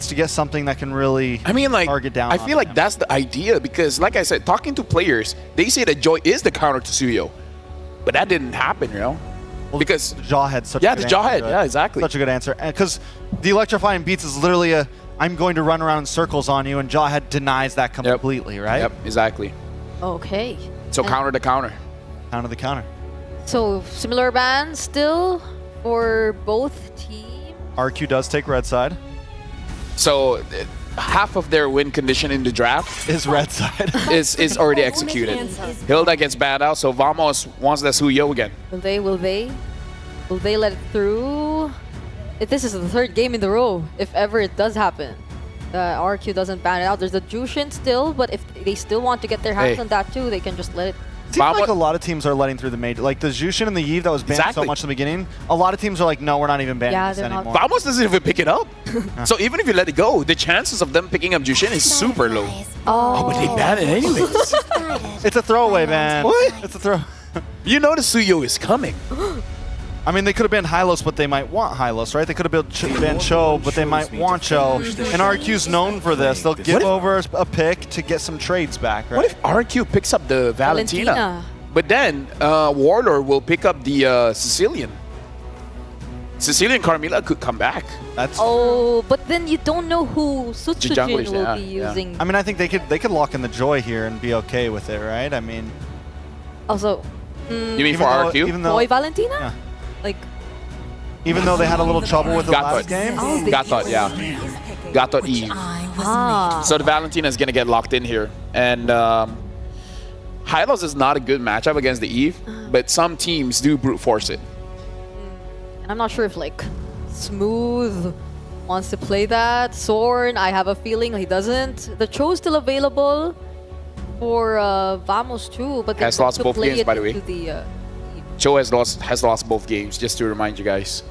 to get something that can really target down. I feel like that's the idea because, like I said, talking to players, they say that Joy is the counter to Suyo, but that didn't happen, you know. Well, because the Jawhead's such a good the Jawhead, answer. yeah, exactly. Such a good answer. Because the electrifying beats is literally a, I'm going to run around in circles on you, and Jawhead denies that completely, right? Yep, exactly. Okay. So counter to counter. Counter the counter. So similar bans still for both teams. RQ does take red side. So half of their win condition in the draft is red side. is already executed. Hilda gets banned out, so Vamos wants that Suyo again. Will they let it through? If this is the third game in the row, if ever it does happen. The RRQ doesn't ban it out. There's the Jushin still, but if they still want to get their hands on that too, they can just let it. Seems like a lot of teams are letting through the major. Like the Jushin and the Eve that was banned so much in the beginning, a lot of teams are like, no, we're not even banning this anymore. Vamos doesn't even pick it up. So even if you let it go, the chances of them picking up Jushin is super low. Oh, but they ban it anyways. It's a throwaway ban. What? It's a throw. You know the Suyo is coming. I mean, they could have banned Hylos, but they might want Hylos, right? They could have banned Cho, but they might want Cho. And RQ's known for this. They'll give over a pick to get some trades back, right? What if RQ picks up the Valentina? But then Warlord will pick up the Sicilian. Sicilian Carmilla could come back. But then you don't know who Sutsujin will be using. I mean, I think they could lock in the Joy here and be okay with it, right? I mean... Also... you mean for RQ? Even though, Boy Valentina? Yeah. Like... Even though they had a little trouble with the last game? Gatot, yeah. Gatot Eve. So the Valentina is going to get locked in here. And Hylos is not a good matchup against the Eve, but some teams do brute force it. And I'm not sure if like Smooth wants to play that. Sorn, I have a feeling he doesn't. The Cho's still available for Vamos too, but has lost both games, by the way. The, Cho has lost both games, just to remind you guys.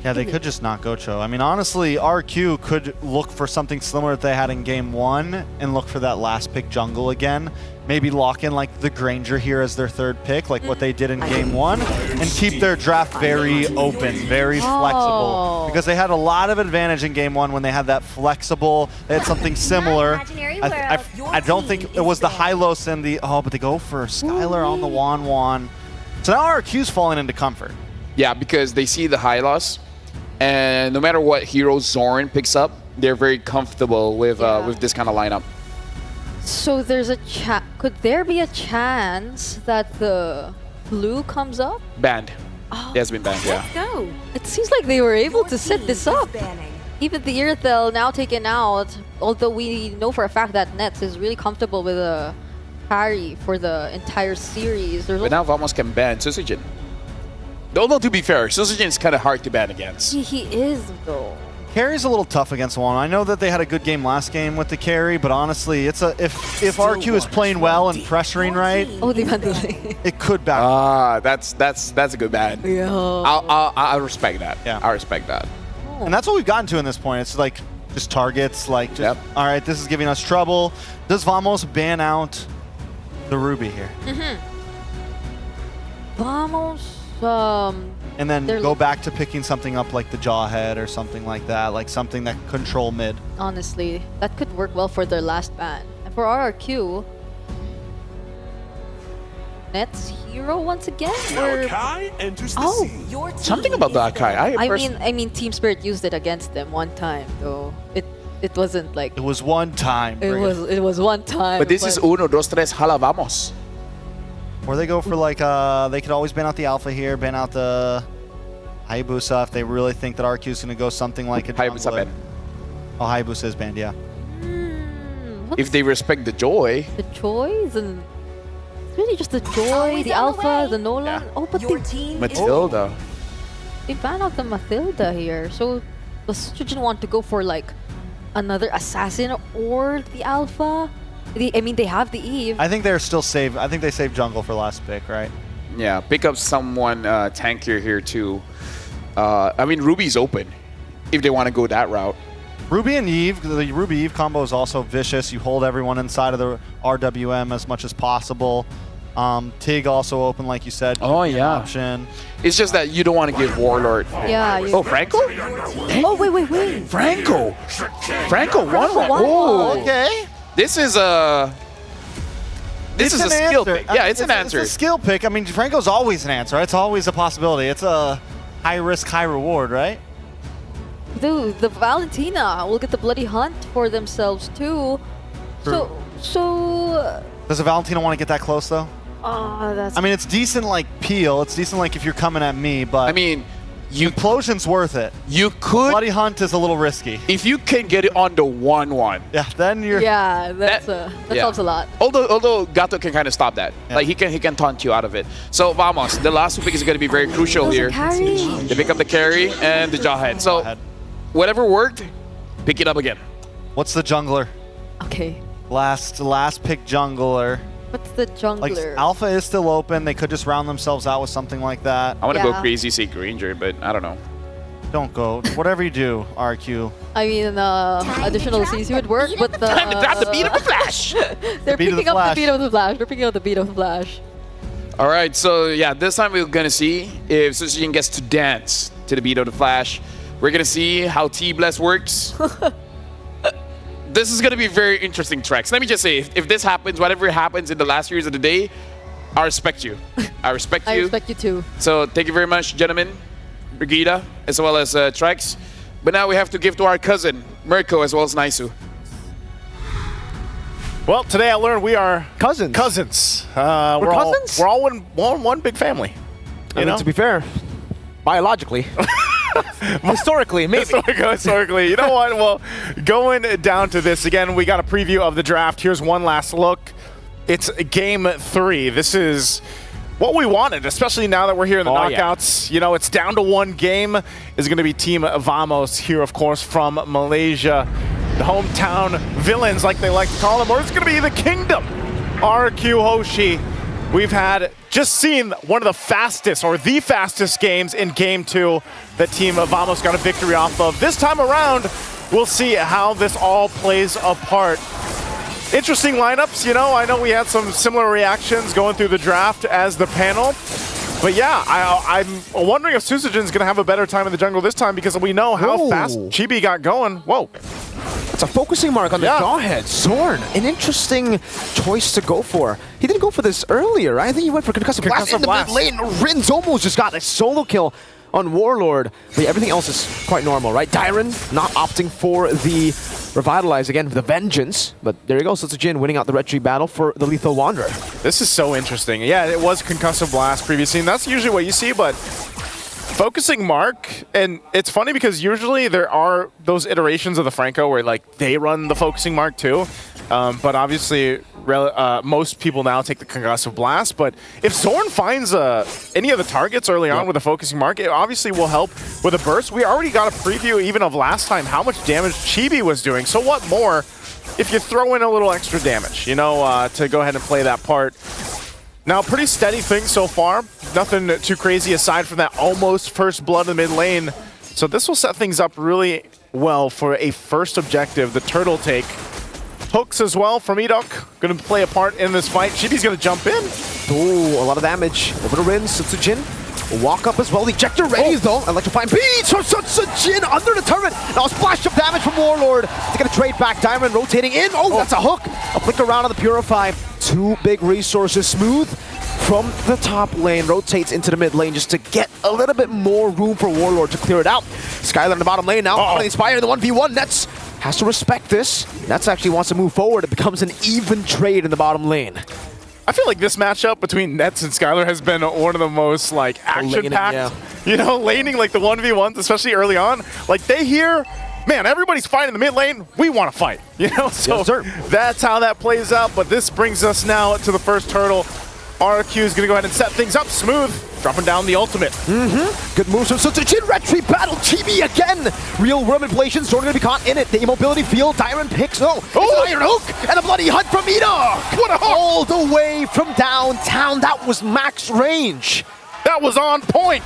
Yeah, they could just not go Cho. I mean, honestly, RQ could look for something similar that they had in Game 1 and look for that last pick jungle again. Maybe lock in like the Granger here as their third pick, like what they did in Game 1, and keep their draft very open, very flexible. Because they had a lot of advantage in Game 1 when they had that flexible, they had something similar. I don't think it was the Hylos and the, but they go for Skylar on the Wan. So now RQ's falling into comfort. Yeah, because they see the Hylos, and no matter what hero Zoran picks up, they're very comfortable with this kind of lineup. So there's a could there be a chance that the blue comes up? Banned. It has been banned, yeah. Let's go. It seems like they were able to set this up. Even the Irithel now taken out, although we know for a fact that Nets is really comfortable with a carry for the entire series. But now Vamos can ban Susujin. Although to be fair, Susujin is kind of hard to ban against. He is though. Carry's a little tough against one. I know that they had a good game last game with the carry, but honestly, it's a if RQ is playing well and pressuring right, it could back. That's a good ban. Yeah. I respect that. Yeah, I respect that. And that's what we've gotten to in this point. It's like just targets. Like, just, all right, this is giving us trouble. Does Vamos ban out the Ruby here? Vamos. And then go back to picking something up like the Jawhead or something like that, like something that can control mid. Honestly, that could work well for their last ban. And for RRQ, Nets hero once again? Something about the Akai. I mean, Team Spirit used it against them one time, though. It wasn't like... It was one time. It was one time. But this is uno, dos, tres, hala, vamos. Or they go for like, they could always ban out the Alpha here, ban out the Hayabusa if they really think that RQ is going to go something like a Hayabusa ban. Oh, Hayabusa is banned, yeah. If they respect the Joy. The Joys and... It's really just the Joy, the Alpha, the Nolan. Yeah. Oh, but Matilda. They ban out the Matilda here. So does Sutsujin want to go for like another Assassin or the Alpha? I mean, they have the Eve. I think they're still saved. I think they saved jungle for last pick, right? Yeah, pick up someone tankier here too. I mean, Ruby's open if they want to go that route. Ruby and Eve, the Ruby Eve combo is also vicious. You hold everyone inside of the RWM as much as possible. Tig also open, like you said. Oh, yeah. Option. It's just that you don't want to give Warlord. Yeah. Oh, Franco? Oh, wait. Franco 1-1. Oh, okay. This is a skill pick. Yeah, it's an answer. It's a skill pick. I mean, Franco's always an answer. It's always a possibility. It's a high risk, high reward, right? Dude, the Valentina will get the bloody hunt for themselves too. True. So. Does the Valentina want to get that close though? That's. I mean, it's decent like peel. It's decent like if you're coming at me, but I mean, Implosion's worth it. You could. Bloody hunt is a little risky. If you can get it on the 1-1. Yeah, then you're. Yeah, that helps a lot. Although Gato can kind of stop that. Yeah. Like he can taunt you out of it. So Vamos, the last pick is going to be very crucial here. They pick up the carry and the jawhead. So whatever worked, pick it up again. What's the jungler? Okay. Last pick jungler. What's the jungler? Like Alpha is still open. They could just round themselves out with something like that. I want to go crazy, say Granger, but I don't know. Don't go. Whatever you do, RQ. I mean, additional CC would work, but the... Time to drop the beat of the Flash! They're picking up the beat of the Flash. They're picking up the beat of the Flash. All right, so yeah, this time we're going to see if Susujin gets to dance to the beat of the Flash. We're going to see how T-Bless works. This is going to be very interesting tracks. Let me just say, if this happens, whatever happens in the last years of the day, I respect you. I respect you. I respect you too. So thank you very much, gentlemen, Brigida, as well as Trex. But now we have to give to our cousin, Mirko, as well as Naisu. Well, today I learned we are cousins. We're cousins? We're all one big family. I mean, to be fair, biologically. Historically, maybe. Historically. You know what? Well, going down to this, again, we got a preview of the draft. Here's one last look. It's game 3. This is what we wanted, especially now that we're here in the knockouts. Yeah. You know, it's down to 1 game. Is going to be Team Vamos here, of course, from Malaysia. The hometown villains, like they like to call them, or it's going to be the Kingdom. RRQ Hoshi. We've just seen one of the fastest, or the fastest games in Game 2 that Team Vamos got a victory off of. This time around, we'll see how this all plays apart. Interesting lineups, you know. I know we had some similar reactions going through the draft as the panel. But yeah, I'm wondering if Susujin's going to have a better time in the jungle this time because we know how fast Chibi got going. Whoa. It's a focusing mark on the jawhead. Zorn, an interesting choice to go for. He didn't go for this earlier, right? I think he went for Concussive Blast in the mid lane. Rin's almost just got a solo kill on Warlord. But everything else is quite normal, right? Dyron not opting for the Revitalize again for the Vengeance. But there you go, Susujin winning out the Red Tree battle for the Lethal Wanderer. This is so interesting. Yeah, it was Concussive Blast previously, and that's usually what you see, but focusing mark, and it's funny because usually there are those iterations of the Franco where like they run the focusing mark too, but obviously most people now take the Concussive Blast. But if Zorn finds any of the targets early on with a focusing mark, it obviously will help with a burst. We already got a preview even of last time how much damage Chibi was doing, so what more if you throw in a little extra damage, you know, to go ahead and play that part. Now, pretty steady thing so far. Nothing too crazy aside from that almost first blood in the mid lane. So this will set things up really well for a first objective, the turtle take. Hooks as well from Edok. Going to play a part in this fight. Chibi's going to jump in. Ooh, a lot of damage. Over to Rin, Susujin. Walk up as well. The ejector ready though. Electrifying beats from Susujin under the turret. Now a splash of damage from Warlord. They're going to trade back. Diamond rotating in. Oh, that's a hook. A flicker around on the Purify. 2 big resources. Smooth from the top lane. Rotates into the mid lane just to get a little bit more room for Warlord to clear it out. Skylar in the bottom lane now. On the Inspire in the 1v1. Nets has to respect this. Nets actually wants to move forward. It becomes an even trade in the bottom lane. I feel like this matchup between Nets and Skylar has been one of the most like action-packed, you know, laning like the 1v1s, especially early on. Like they hear, man, everybody's fighting the mid lane. We want to fight, you know. So that's how that plays out. But this brings us now to the first turtle. RRQ is going to go ahead and set things up smooth, dropping down the ultimate. Good moves from Susujin. Red Tree battle. Chibi again. Real world manipulation. Zorn going to be caught in it. The immobility field. Dyron picks. No. It's an iron hook. And a bloody hunt from Edok. What a hook. All the way from downtown. That was max range. That was on point.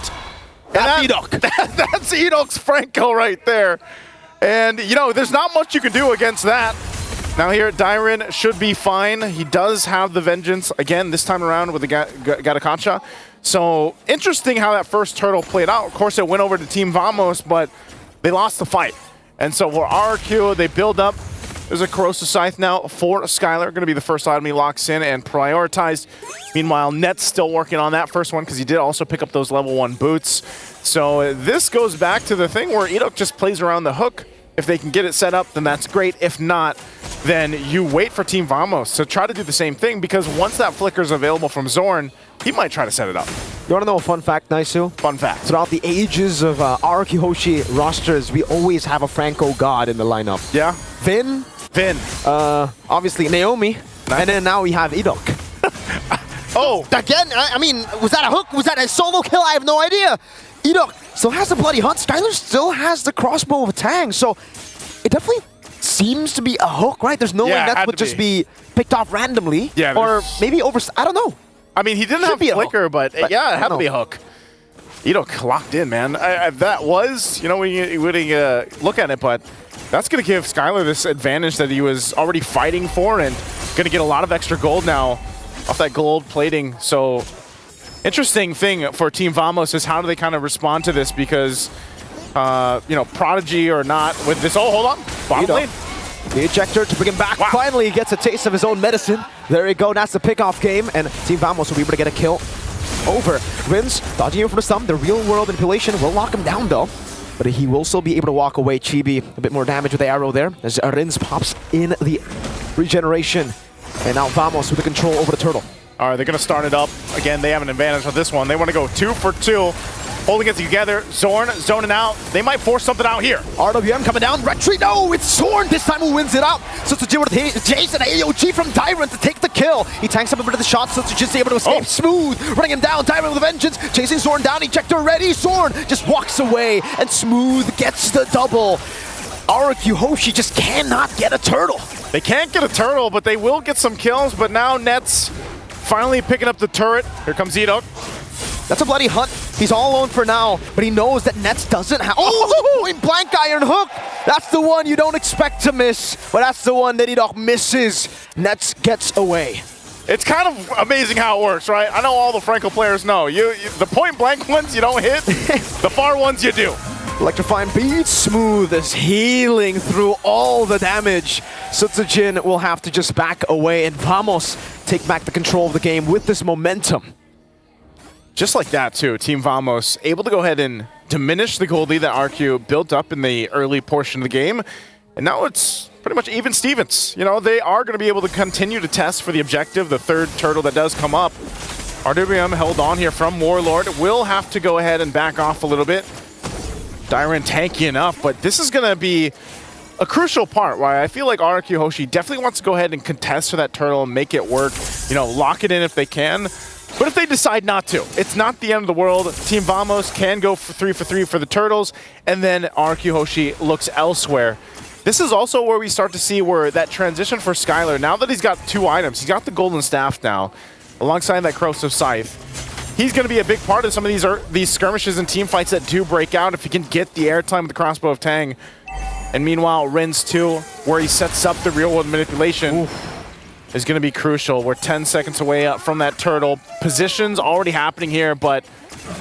That's Edok. That's Edok's Franco right there. And, you know, there's not much you can do against that. Now here, Dyron should be fine. He does have the Vengeance again this time around with the Gatakacha. So interesting how that first turtle played out. Of course, it went over to Team Vamos, but they lost the fight. And so for RRQ, they build up. There's a Corrosive Scythe now for Skylar. Going to be the first item he locks in and prioritized. Meanwhile, Net's still working on that first one because he did also pick up those level 1 boots. So this goes back to the thing where Edok just plays around the hook. If they can get it set up, then that's great. If not, then you wait for Team Vamos to try to do the same thing, because once that flicker is available from Zorn, he might try to set it up. You want to know a fun fact, Naisu? Fun fact. Throughout the ages of RRQ Hoshi rosters, we always have a Franco God in the lineup. Yeah. Vin. Obviously Naomi. Nice. And then now we have Edok. Oh! Again, I mean, was that a hook? Was that a solo kill? I have no idea. Edok still has the bloody hunt. Skylar still has the crossbow of Tang. So it definitely seems to be a hook, right? There's no way that would just be picked off randomly. Yeah, or maybe over... I don't know. I mean, he didn't have flicker, but yeah, it had to be a hook. Edok locked in, man. That was, you know, when you look at it, but that's going to give Skylar this advantage that he was already fighting for, and going to get a lot of extra gold now off that gold plating. So interesting thing for Team Vamos is how do they kind of respond to this, because, you know, Prodigy or not with this. Oh, hold on. Bottom lane. The ejector to bring him back. Wow. Finally, he gets a taste of his own medicine. There you go. That's the pickoff game, and Team Vamos will be able to get a kill over. Rins dodging him from the stump. The real-world manipulation will lock him down, though. But he will still be able to walk away. Chibi, a bit more damage with the arrow there, as Rins pops in the regeneration. And now Vamos with the control over the turtle. All right, they're going to start it up. Again, they have an advantage with this one. They want to go 2 for 2. Holding it together. Zorn zoning out. They might force something out here. RWM coming down. Retreat. No, it's Zorn. This time who wins it out. Sutsujin with Jason AOG from Tyrant to take the kill. He tanks up a bit of the shot. Sutsujin's able to escape. Smooth. Running him down. Tyrant with a vengeance. Chasing Zorn down. Ejector ready. Zorn just walks away. And Smooth gets the double. RRQ Hoshi just cannot get a turtle. They can't get a turtle, but they will get some kills. But now Nets finally picking up the turret. Here comes Edok. That's a bloody hunt. He's all alone for now, but he knows that Nets doesn't have... Oh, point blank iron hook. That's the one you don't expect to miss, but that's the one that Edok misses. Nets gets away. It's kind of amazing how it works, right? I know all the Franco players know. The point blank ones you don't hit, the far ones you do. Electrifying beat. Smooth is healing through all the damage. Sutsujin will have to just back away, and Vamos take back the control of the game with this momentum. Just like that, too. Team Vamos able to go ahead and diminish the gold lead that RQ built up in the early portion of the game. And now it's pretty much even Stevens. You know, they are going to be able to continue to test for the objective, the third turtle that does come up. RWM held on here from Warlord. Will have to go ahead and back off a little bit. Dyron tanky enough, but this is going to be a crucial part why I feel like RRQ Hoshi definitely wants to go ahead and contest for that turtle and make it work. You know, lock it in if they can. But if they decide not to, it's not the end of the world. Team Vamos can go for 3 for 3 for the turtles, and then RRQ Hoshi looks elsewhere. This is also where we start to see where that transition for Skylar, now that he's got 2 items, he's got the Golden Staff now, alongside that Corrosive Scythe. He's going to be a big part of some of these skirmishes and team fights that do break out if he can get the airtime with the Crossbow of Tang. And meanwhile, Rins 2, where he sets up the real-world manipulation, is going to be crucial. We're 10 seconds away from that turtle. Positions already happening here, but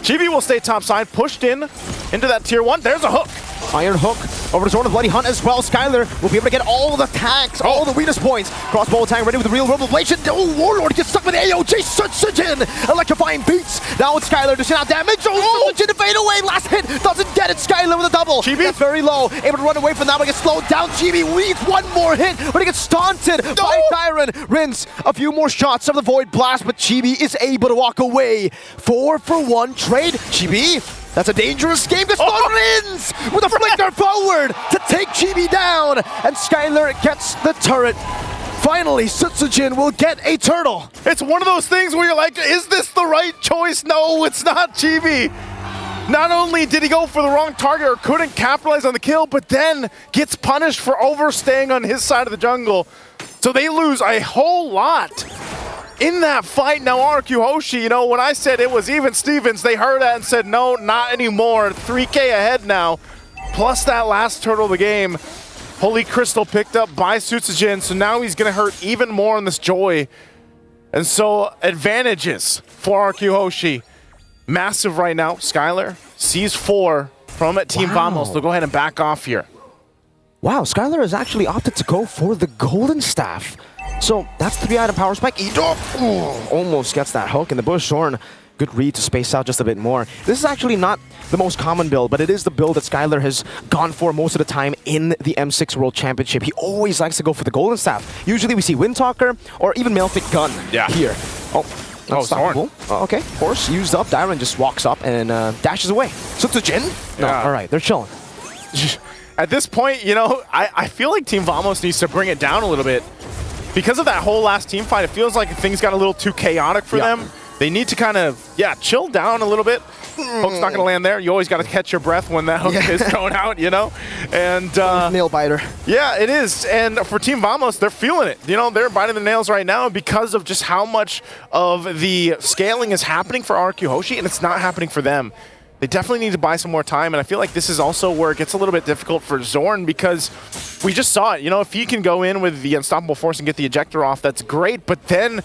Chibi will stay topside, pushed into that tier 1. There's a hook. Iron hook over to Zorn, Bloody Hunt as well. Skylar will be able to get all the tags, all the weakness points. Crossbow attack ready with the real world revelation. Oh, Warlord gets stuck with AOG. Sutsujin, electrifying beats. Now it's Skylar dishing out damage. Oh, Sutsujin to fade away. Last hit doesn't get it. Skylar with a double. Chibi? That's very low. Able to run away from that, but gets slowed down. Chibi needs one more hit, but he gets taunted by Tyron. Rins a few more shots of the Void Blast, but Chibi is able to walk away. 4 for 1 trade. Chibi. That's a dangerous game because Rins with a flicker forward to take Chibi down, and Skylar gets the turret. Finally, Sutsujin will get a turtle. It's one of those things where you're like, is this the right choice? No, it's not Chibi. Not only did he go for the wrong target or couldn't capitalize on the kill, but then gets punished for overstaying on his side of the jungle. So they lose a whole lot in that fight. Now RRQ Hoshi, you know, when I said it was even Stevens, they heard that and said, no, not anymore. 3K ahead now, plus that last turtle of the game. Holy Crystal picked up by Sutsujin, so now he's going to hurt even more on this Joy. And so advantages for RRQ Hoshi. Massive right now. Skylar sees 4 from Team Vamos. They'll go ahead and back off here. Wow, Skylar has actually opted to go for the Golden Staff. So that's 3-item power spike. Almost gets that hook in the bush. Zorn, good read to space out just a bit more. This is actually not the most common build, but it is the build that Skylar has gone for most of the time in the M6 World Championship. He always likes to go for the Golden Staff. Usually we see Windtalker or even Malefic Gun here. Unstoppable. Okay, Horse used up. Dyron just walks up and dashes away. Sutsujin? No, all right, they're chilling. At this point, you know, I feel like Team Vamos needs to bring it down a little bit. Because of that whole last team fight, it feels like things got a little too chaotic for them. They need to kind of, chill down a little bit. Hook's not going to land there. You always got to catch your breath when that hook is thrown out, you know? And nail biter. Yeah, it is. And for Team Vamos, they're feeling it. You know, they're biting the nails right now because of just how much of the scaling is happening for RRQ Hoshi, and it's not happening for them. They definitely need to buy some more time, and I feel like this is also where it gets a little bit difficult for Zorn because we just saw it. You know, if he can go in with the Unstoppable Force and get the ejector off, that's great, but then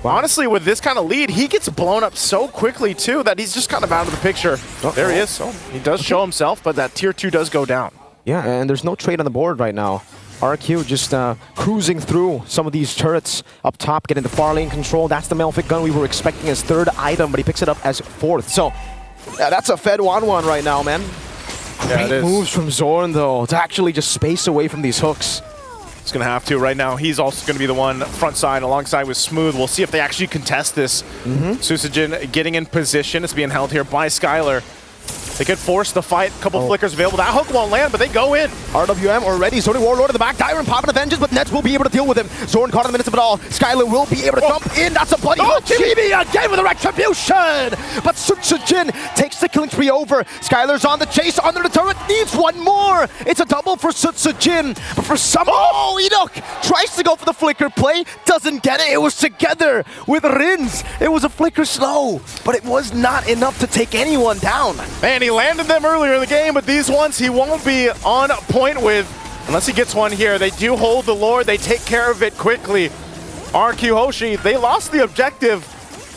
honestly, with this kind of lead, he gets blown up so quickly, too, that he's just kind of out of the picture. There he is. So he does show himself, but that tier 2 does go down. Yeah, and there's no trade on the board right now. RRQ just cruising through some of these turrets up top, getting the far lane control. That's the Malefic Gun we were expecting as 3rd item, but he picks it up as 4th. So that's a Fed 1-1 right now, man. Great moves from Zorn, though, to actually just space away from these hooks. He's going to have to right now. He's also going to be the one front side alongside with Smooth. We'll see if they actually contest this. Sutsujin getting in position. It's being held here by Skylar. They could force the fight. A couple flickers available. That hook won't land, but they go in. RWM already. Sony Warlord in the back. Dyron popping a vengeance, but Nets will be able to deal with him. Zorn caught in the midst of it all. Skylar will be able to jump in. That's a bloody hook. Chibi again with a retribution. But Sutsujin takes the killing spree over. Skylar's on the chase. Under the turret. Needs one more. It's a double for Sutsujin. But for some... Enoch tries to go for the flicker play. Doesn't get it. It was together with Rins. It was a flicker slow, but it was not enough to take anyone down. Man, he landed them earlier in the game, but these ones he won't be on point with unless he gets one here. They do hold the Lord. They take care of it quickly. RRQ Hoshi, they lost the objective,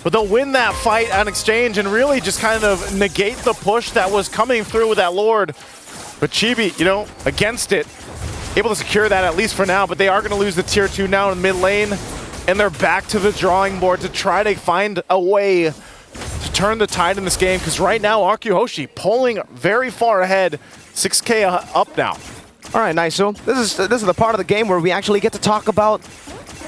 but they'll win that fight on exchange and really just kind of negate the push that was coming through with that Lord. But Chibi, you know, against it, able to secure that at least for now, but they are going to lose the tier 2 now in mid lane, and they're back to the drawing board to try to find a way to turn the tide in this game, because right now RRQ Hoshi pulling very far ahead, 6K up now. All right, nice. So this is the part of the game where we actually get to talk about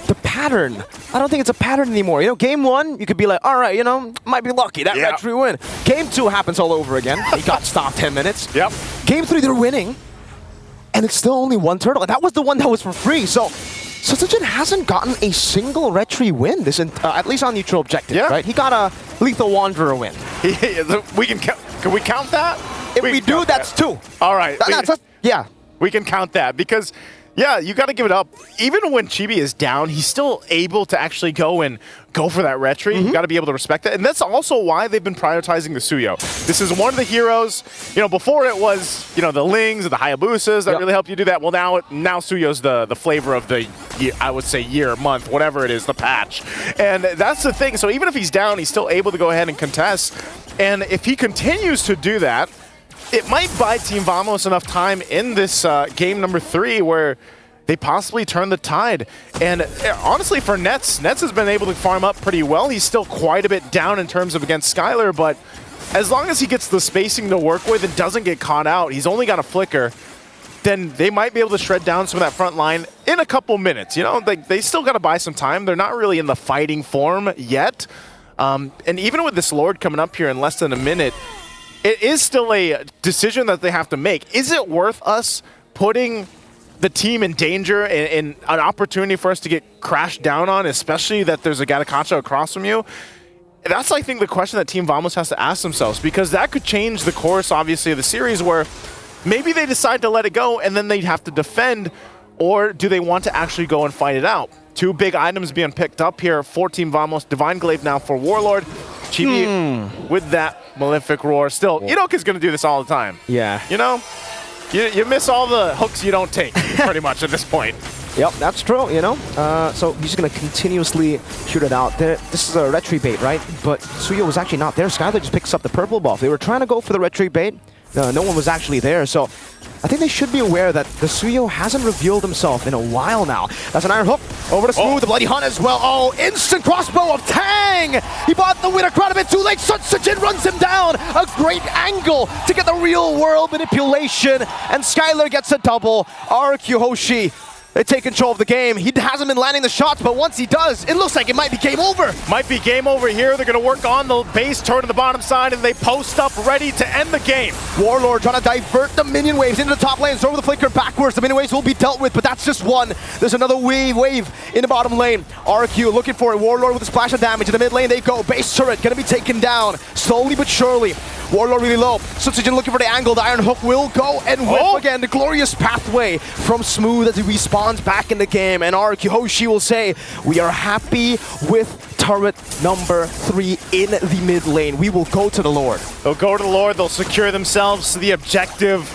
the pattern. I don't think it's a pattern anymore. You know, game 1, you could be like, all right, you know, might be lucky. That red tree win. Game 2 happens all over again. He got stopped 10 minutes. Game 3, they're winning, and it's still only 1 turtle. And that was the one that was for free. So Sutsujin hasn't gotten a single red tree win, this at least on neutral objective, right? He got a Lethal Wanderer win. Can we count that? If we do, that's 2. All right. Yeah. We can count that because, yeah, you got to give it up. Even when Chibi is down, he's still able to actually go for that red tree. You got to be able to respect that. And that's also why they've been prioritizing the Suyo. This is one of the heroes. You know, before it was, you know, the Lings or the Hayabusas that really helped you do that. Well, now Suyo's the flavor of the, I would say, year, month, whatever it is, the patch. And that's the thing. So even if he's down, he's still able to go ahead and contest. And if he continues to do that, it might buy Team Vamos enough time in this game number 3 where they possibly turn the tide. And honestly, for Nets has been able to farm up pretty well. He's still quite a bit down in terms of against Skylar, but as long as he gets the spacing to work with and doesn't get caught out, he's only got a flicker, then they might be able to shred down some of that front line in a couple minutes. You know, they still got to buy some time. They're not really in the fighting form yet. And even with this Lord coming up here in less than a minute, it is still a decision that they have to make. Is it worth us putting the team in danger and an opportunity for us to get crashed down on, especially that there's a Gatakacha across from you? That's, I think, the question that Team Vamos has to ask themselves, because that could change the course, obviously, of the series, where maybe they decide to let it go and then they'd have to defend, or do they want to actually go and fight it out? 2 big items being picked up here for Team Vamos. Divine Glaive now for Warlord. Chibi with that Malefic Roar. Still, Enoch is going to do this all the time. Yeah. You know? You miss all the hooks you don't take, pretty much, at this point. Yep, that's true, you know? So he's just going to continuously shoot it out. This is a retry bait, right? But Suyo was actually not there. Skylar just picks up the purple buff. They were trying to go for the retry bait. No one was actually there, so I think they should be aware that the Suyo hasn't revealed himself in a while now. That's an iron hook over to Smooth, the Bloody Hunt as well. Oh, instant crossbow of Tang! He bought the winner crowd a bit too late. Sunsujin runs him down. A great angle to get the real world manipulation. And Skylar gets a double. RRQ Hoshi, they take control of the game. He hasn't been landing the shots, but once he does, it looks like it might be game over. Might be game over here. They're going to work on the base turn to the bottom side, and they post up ready to end the game. Warlord trying to divert the minion waves into the top lane. Throw the flicker backwards. The minion waves will be dealt with, but that's just one. There's another wave in the bottom lane. RQ looking for it. Warlord with a splash of damage. In the mid lane they go. Base turret going to be taken down slowly but surely. Warlord really low. Sunsujin looking for the angle. The iron hook will go and whip again. The glorious pathway from Smooth as he respawns back in the game. And RRQ Hoshi will say, we are happy with turret number 3 in the mid lane. We will go to the Lord. They'll go to the Lord. They'll secure themselves to the objective.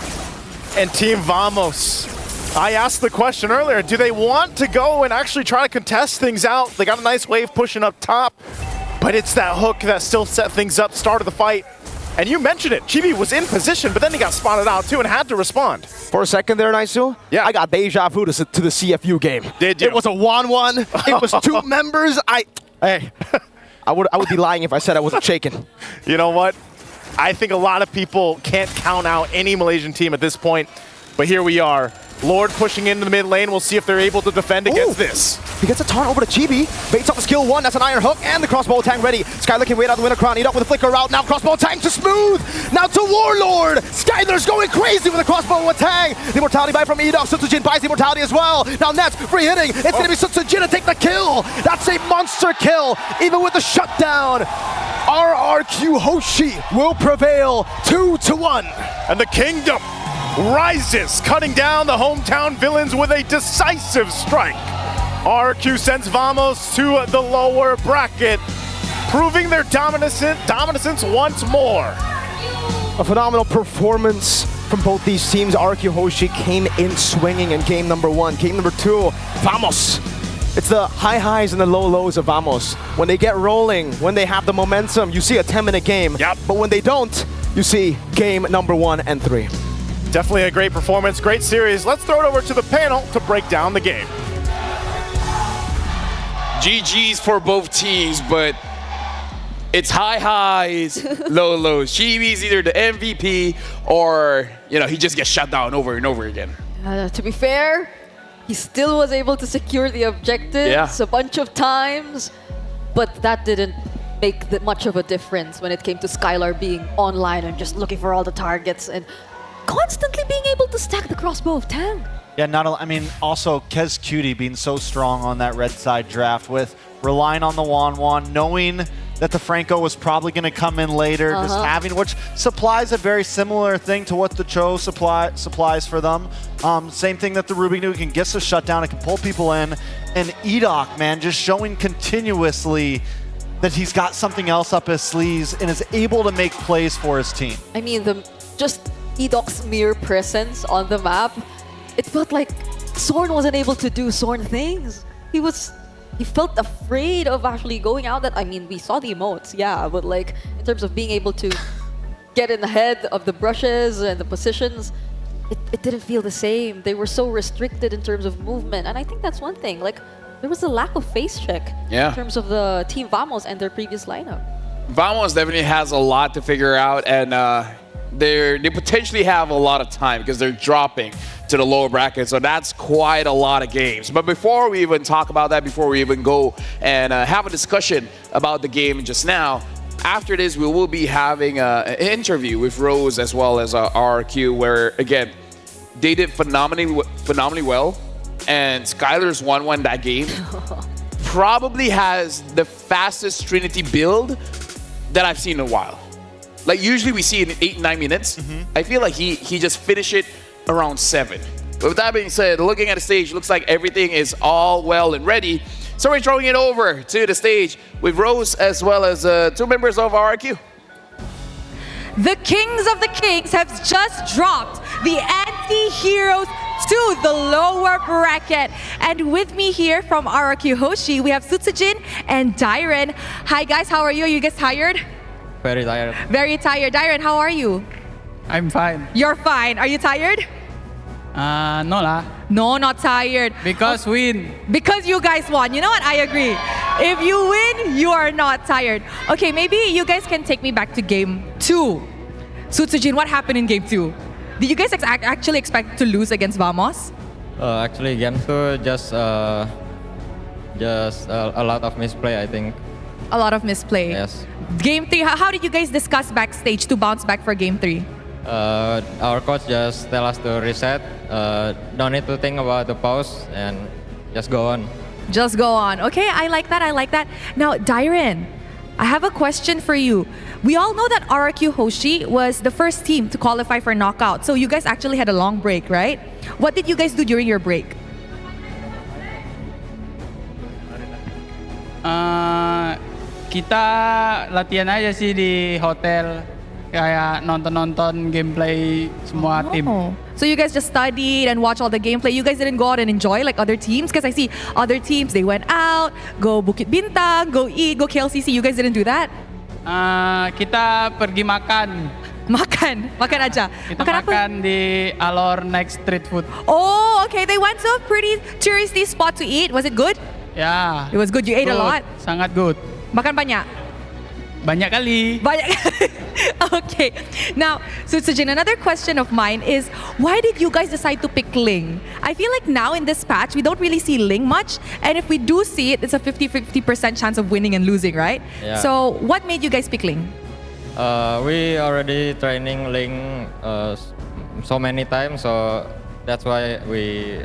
And Team Vamos, I asked the question earlier, do they want to go and actually try to contest things out? They got a nice wave pushing up top, but it's that hook that still set things up, started the fight. And you mentioned it, Chibi was in position, but then he got spotted out too and had to respond. For a second there, Naisu, yeah, I got deja vu to the CFU game. Did you? It was a 1-1. It was 2 members. Hey, I would be lying if I said I wasn't shaking. You know what? I think a lot of people can't count out any Malaysian team at this point, but here we are. Lord pushing into the mid lane. We'll see if they're able to defend against this. He gets a taunt over to Chibi. Baits up the skill 1. That's an iron hook and the crossbow tang ready. Skylar can wait out the winner crown. Eat up with a flicker route. Now crossbow tang to Smooth. Now to Warlord. Skylar's going crazy with a crossbow and tang. The immortality buy from Edok. Sunsujin buys the immortality as well. Now Nets free hitting. It's going to be Sunsujin to take the kill. That's a monster kill. Even with the shutdown. RRQ Hoshi will prevail 2-1. And the kingdom rises, cutting down the hometown villains with a decisive strike. RRQ sends Vamos to the lower bracket, proving their dominance once more. A phenomenal performance from both these teams. RRQ Hoshi came in swinging in game number 1. Game number 2, Vamos. It's the high highs and the low lows of Vamos. When they get rolling, when they have the momentum, you see a 10-minute game. Yep. But when they don't, you see game number 1 and 3. Definitely a great performance, great series. Let's throw it over to the panel to break down the game. GG's for both teams, but it's high highs, low lows. Chibi's either the MVP or, you know, he just gets shut down over and over again. To be fair, he still was able to secure the objectives a bunch of times, but that didn't make much of a difference when it came to Skylar being online and just looking for all the targets and constantly being able to stack the crossbow of Tang. Yeah, I mean, also Kez Cutie being so strong on that red side draft with relying on the Wan, knowing that the Franco was probably going to come in later, just having, which supplies a very similar thing to what the Cho supplies for them. Same thing that the Ruby Nuke gets a shutdown, it can pull people in. And Edok, man, just showing continuously that he's got something else up his sleeves and is able to make plays for his team. I mean, just Edok's mere presence on the map, it felt like Sorn wasn't able to do Sorn things. He felt afraid of actually going out. I mean, we saw the emotes, yeah, but like in terms of being able to get in the head of the brushes and the positions, it didn't feel the same. They were so restricted in terms of movement, and I think that's one thing. Like, there was a lack of face check in terms of the Team Vamos and their previous lineup. Vamos definitely has a lot to figure out, and they potentially have a lot of time because they're dropping to the lower bracket, so that's quite a lot of games. But before we even talk about that, before we even go and have a discussion about the game just now, after this we will be having an interview with Rose as well as RRQ, where again they did phenomenally well, and Skylar's 1-1 that game. Probably has the fastest Trinity build that I've seen in a while. Like usually we see it in 8-9 minutes. I feel like he just finished it around 7. But with that being said, looking at the stage, looks like everything is all well and ready. So we're throwing it over to the stage with Rose as well as 2 members of RRQ. the kings of the kings have just dropped the anti-heroes to the lower bracket. And with me here from RRQ Hoshi, we have Sutsujin and Dairen. Hi guys, how are you? Are you guys tired? Very tired. Very tired. Dairen, how are you? I'm fine. You're fine. Are you tired? No lah. No, not tired. Because win. Because you guys won. You know what? I agree. If you win, you are not tired. Okay, maybe you guys can take me back to game 2. Sutsujin, what happened in game 2? Did you guys actually expect to lose against Vamos? Actually, game 2 just a lot of misplay, I think. A lot of misplay. Yes. Game 3, how did you guys discuss backstage to bounce back for game 3? Our coach just tell us to reset. Don't need to think about the pause and just go on. Just go on. Okay, I like that. I like that. Now, Dairen, I have a question for you. We all know that RRQ Hoshi was the first team to qualify for knockout. So you guys actually had a long break, right? What did you guys do during your break? Kita latihan aja sih di hotel. Kayak nonton-nonton gameplay semua tim. So you guys just studied and watched all the gameplay. You guys didn't go out and enjoy like other teams? Because I see other teams, they went out, go Bukit Bintang, go eat, go KLCC. You guys didn't do that? Kita pergi makan. Makan aja. Kita makan di Alor Next Street Food. Oh, okay. They went to a pretty touristy spot to eat. Was it good? Ya. It was good. You ate a lot? Sangat good. Makan banyak? Banyak kali. Okay. Now, Sutsujin, another question of mine is, why did you guys decide to pick Ling? I feel like now in this patch, we don't really see Ling much. And if we do see it, it's a 50-50% chance of winning and losing, right? Yeah. So, what made you guys pick Ling? We already training Ling so many times, so that's why we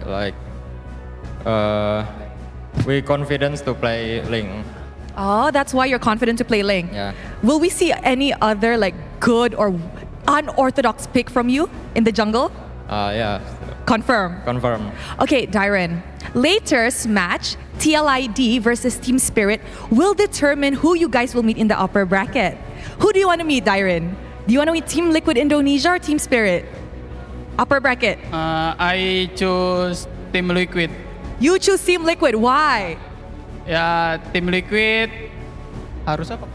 we confident to play Ling. Oh, that's why you're confident to play Ling. Yeah. Will we see any other like good or unorthodox pick from you in the jungle? Yeah. Confirm. Okay, Dairen. Later's match, TLID versus Team Spirit, will determine who you guys will meet in the upper bracket. Who do you want to meet, Dairen? Do you want to meet Team Liquid Indonesia or Team Spirit? Upper bracket. I choose Team Liquid. You choose Team Liquid. Why? Ya, Tim Liquid harus apa?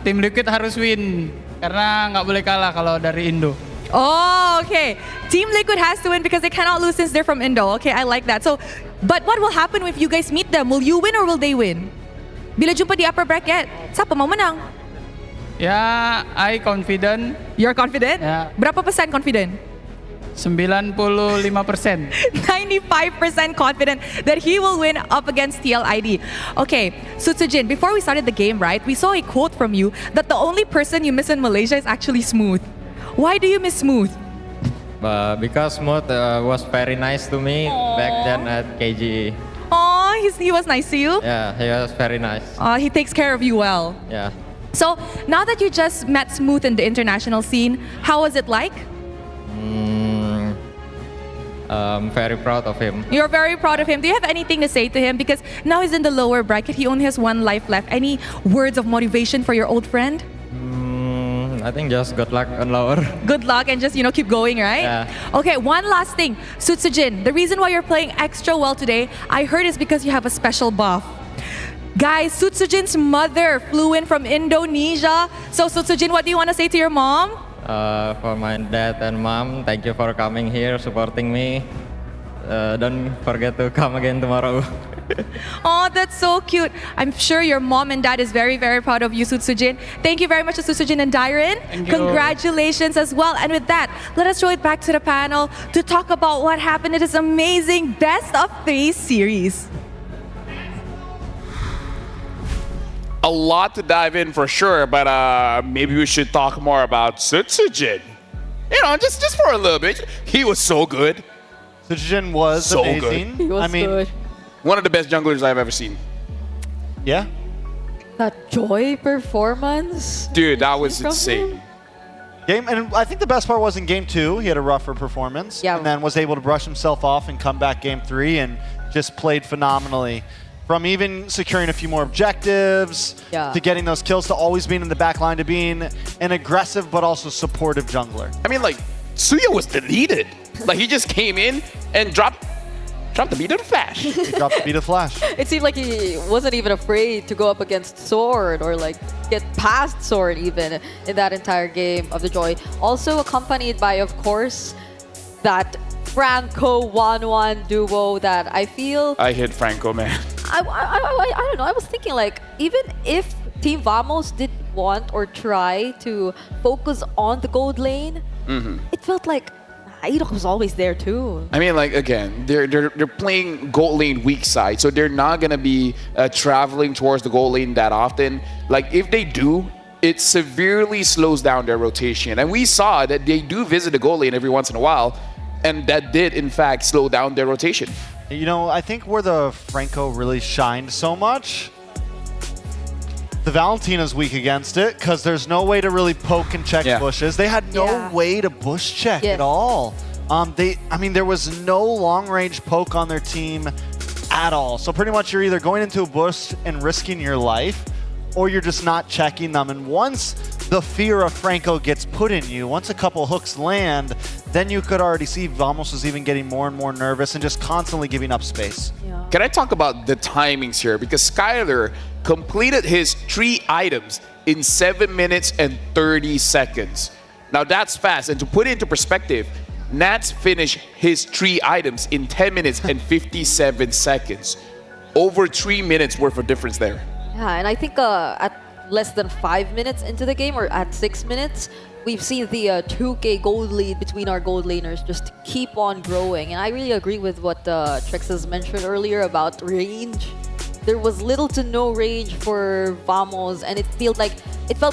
Tim Liquid harus win karena nggak boleh kalah kalau dari Indo. Oh, okay. Team Liquid has to win because they cannot lose since they're from Indo. Okay, I like that. So, but what will happen if you guys meet them? Will you win or will they win? Bila jumpa di upper bracket, siapa mau menang? Ya, I confident. You're confident? Ya. Berapa persen confident? 95%. 95% confident that he will win up against TLID. Okay, Sutsujin, before we started the game, right, we saw a quote from you that the only person you miss in Malaysia is actually Smooth. Why do you miss Smooth? Because Smooth was very nice to me back then at KGE. Oh, he was nice to you? Yeah, he was very nice. He takes care of you well. Yeah. So, now that you just met Smooth in the international scene, how was it like? I'm very proud of him. You're very proud of him. Do you have anything to say to him? Because now he's in the lower bracket. He only has one life left. Any words of motivation for your old friend? I think just good luck on lower. Good luck and just, keep going, right? Yeah. Okay, one last thing. Sutsujin, the reason why you're playing extra well today, I heard is because you have a special buff. Guys, Sutsujin's mother flew in from Indonesia. So Sutsujin, what do you want to say to your mom? For my dad and mom, thank you for coming here, supporting me. Don't forget to come again tomorrow. Oh, that's so cute. I'm sure your mom and dad is very, very proud of you, Sutsujin. Thank you very much to Sutsujin and Dairen. Thank you. Congratulations as well. And with that, let us throw it back to the panel to talk about what happened in this amazing Best of 3 series. A lot to dive in for sure, but maybe we should talk more about Sutsujin. Just for a little bit. He was so good. Sutsujin was So amazing. good. He was good. One of the best junglers I've ever seen. Yeah. That Joy performance. Dude, that was From insane. him? And I think the best part was in game 2, he had a rougher performance. Yeah. And then was able to brush himself off and come back game 3 and just played phenomenally. From even securing a few more objectives, to getting those kills, to always being in the back line, to being an aggressive but also supportive jungler. I mean, like, Suya was deleted. Like, he just came in and dropped the beat of the Flash. He dropped the beat of the Flash. It seemed like he wasn't even afraid to go up against Sword or like get past Sword even in that entire game of the Joy. Also accompanied by, of course, that Franco 1-1 duo that I feel... I hit Franco, man. I don't know. I was thinking like, even if Team Vamos did want or try to focus on the gold lane, it felt like Irok was always there too. I mean, like, again, they're playing gold lane weak side, so they're not gonna be traveling towards the gold lane that often. Like, if they do, it severely slows down their rotation. And we saw that they do visit the gold lane every once in a while, and that did, in fact, slow down their rotation. You know, I think where the Franco really shined so much, the Valentina's weak against it because there's no way to really poke and check bushes. They had no way to bush check at all. I mean, there was no long-range poke on their team at all. So pretty much you're either going into a bush and risking your life, or you're just not checking them. And once the fear of Franco gets put in you, once a couple hooks land, then you could already see Vamos was even getting more and more nervous and just constantly giving up space. Can I talk about the timings here? Because Skylar completed his 3 items in 7 minutes and 30 seconds. Now that's fast. And to put it into perspective, Nats finished his 3 items in 10 minutes and 57 seconds. Over 3 minutes worth of difference there. Yeah, and I think at less than 5 minutes into the game, or at 6 minutes, we've seen the 2K gold lead between our gold laners just keep on growing. And I really agree with what Trex has mentioned earlier about range. There was little to no range for Vamos, and it felt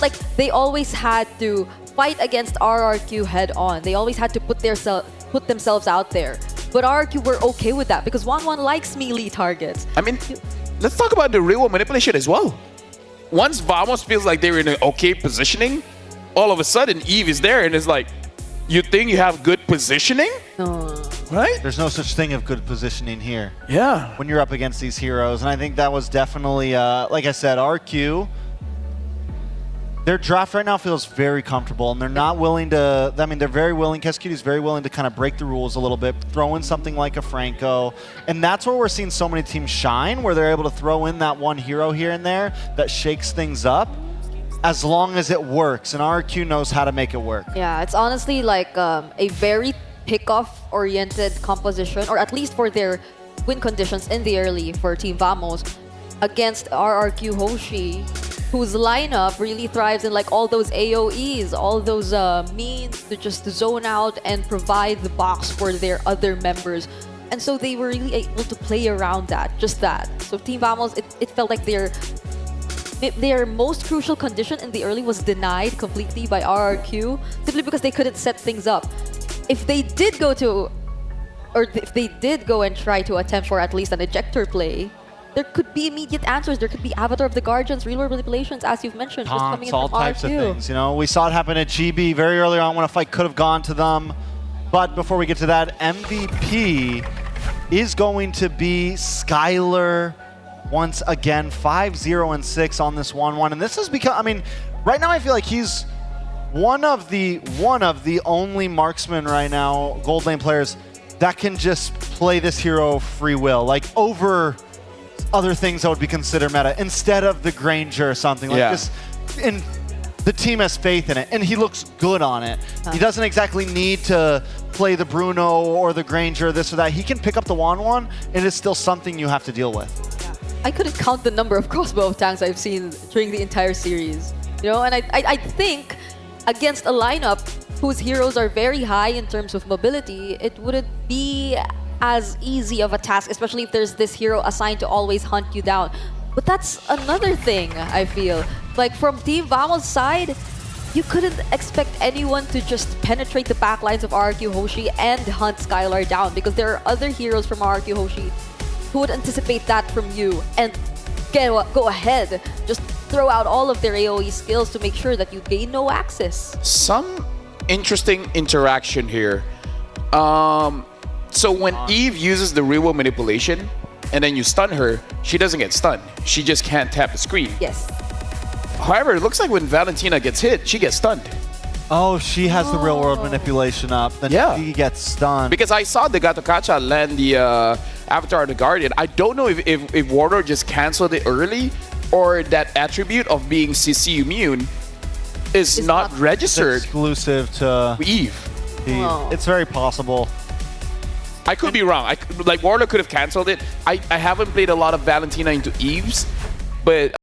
like they always had to fight against RRQ head on. They always had to put themselves out there. But RRQ were okay with that because 1-1 likes melee targets. I mean, let's talk about the real manipulation as well. Once Vamos feels like they're in an okay positioning, all of a sudden Eve is there and it's like, you think you have good positioning? Right? There's no such thing of good positioning here. Yeah. When you're up against these heroes. And I think that was definitely, like I said, RQ, their draft right now feels very comfortable, and they're not willing to, I mean, they're very willing, Kescuity is very willing to kind of break the rules a little bit, throw in something like a Franco, and that's where we're seeing so many teams shine, where they're able to throw in that one hero here and there that shakes things up, as long as it works, and RQ knows how to make it work. Yeah, it's honestly like a very pick-off-oriented composition, or at least for their win conditions in the early for Team Vamos, against RRQ Hoshi, whose lineup really thrives in like all those AoEs, all those means to just zone out and provide the box for their other members. And so they were really able to play around that, just that. So Team Vamos, it felt like their most crucial condition in the early was denied completely by RRQ, simply because they couldn't set things up. If they did go and try to attempt for at least an ejector play, there could be immediate answers. There could be Avatar of the Guardians, real-world manipulations, as you've mentioned, just coming in all from types RRQ. of things. You know, we saw it happen at GB very early on when a fight could have gone to them. But before we get to that, MVP is going to be Skylar once again, 5-0-6 on this 1-1. And this has become, I mean, right now I feel like he's one of the only marksmen right now, gold lane players, that can just play this hero free will, like over other things that would be considered meta, instead of the Granger or something like this. And the team has faith in it, and he looks good on it. He doesn't exactly need to play the Bruno or the Granger, this or that. He can pick up the 1-1, and it's still something you have to deal with. I couldn't count the number of crossbow tanks I've seen during the entire series. You know, and I think against a lineup whose heroes are very high in terms of mobility, it wouldn't be as easy of a task, especially if there's this hero assigned to always hunt you down. But that's another thing, I feel. Like, from Team Vamos' side, you couldn't expect anyone to just penetrate the backlines of RRQ Hoshi and hunt Skylar down, because there are other heroes from RRQ Hoshi who would anticipate that from you and go ahead, just throw out all of their AoE skills to make sure that you gain no access. Some interesting interaction here. So when Eve uses the real manipulation, and then you stun her, she doesn't get stunned. She just can't tap the screen. Yes. However, it looks like when Valentina gets hit, she gets stunned. Oh, she has the real world manipulation up. Then she gets stunned. Because I saw the Gato Kacha land the Avatar of the Guardian. I don't know if Warlord just canceled it early or that attribute of being CC immune is not registered. It's exclusive to Eve. It's very possible. I could be wrong. Like Warlord could have canceled it. I haven't played a lot of Valentina into Eves, but